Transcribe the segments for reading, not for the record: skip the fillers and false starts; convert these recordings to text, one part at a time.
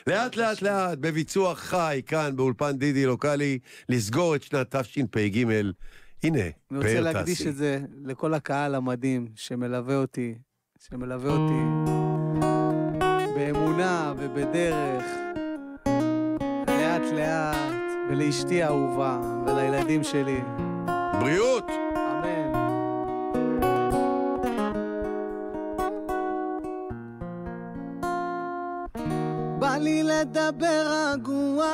לאט לאט לאט, בביצוע חי, כאן באולפן דידי לוקלי, לסגור את שנת תשפ"ג. הנה, אני רוצה להקדיש את זה לכל הקהל המדהים שמלווה אותי, באמונה ובדרך, לאט לאט, ולאשתי האהובה, ולילדים שלי. בריאות! אמן. בא לי לדבר רגוע,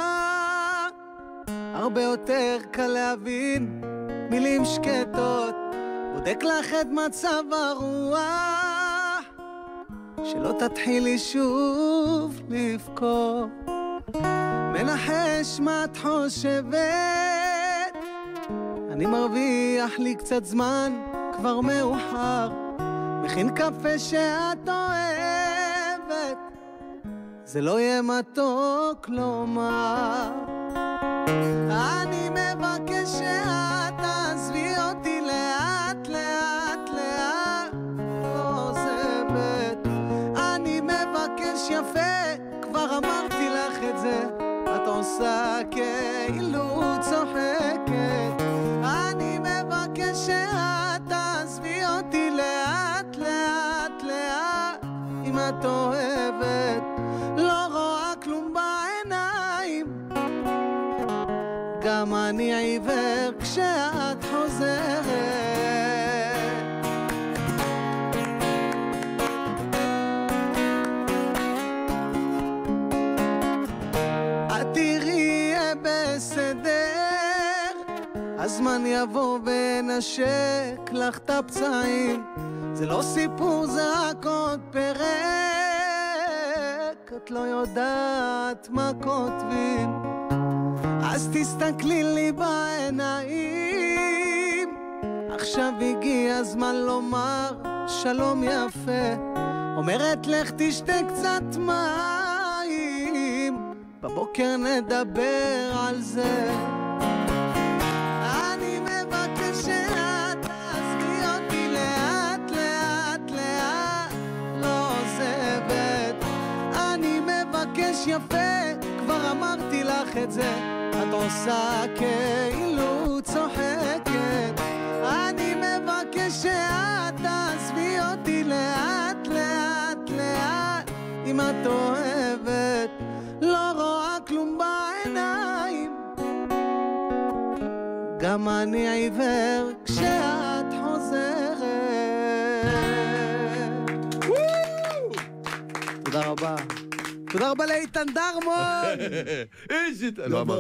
הרבה יותר קל להבין, מילים שקטות, בודק לך את מצב הרוח, שלא תתחילי שוב לבכות. מנחש מה את חושבת, אני מרוויח לי קצת זמן, כבר מאוחר, מכין קפה שאת אוהבת, זה לא יהיה מתוק לומר. אני מבקש שאת תעזבי אותי לאט לאט לאט, לא עוזבת. אני מבקש יפה, כבר אמרתי לך את זה, את עושה כאילו צוחקת. אני מבקש שאת תעזבי אותי לאט לאט לאט, אם את אוהבת לא רואה כלום בעיניים, גם אני עיוור כשאת חוזרת. את תראי בסדר, הזמן יבוא ונשק לך את הפצעים, זה לא סיפור, זה רק עוד פרק, את לא יודעת מה כותבים, אז תסתכלי לי בעיניים, עכשיו הגיע הזמן לומר שלום יפה, אומרת לך תשתה קצת מים, בבוקר נדבר על זה. אני מבקש שאת תעזבי אותי לאט לאט לאט, לא עוזבת. אני מבקש יפה, כבר אמרתי לך את זה, את עושה כאילו צוחקת. אני מבקש שאת תעזבי אותי לאט לאט לאט, אם את אוהבת לא רואה כלום בעיניים, גם אני עיוור כשאת חוזרת. תודה רבה. תודה רבה לאיתן דרמון. איזה... לא אמרת.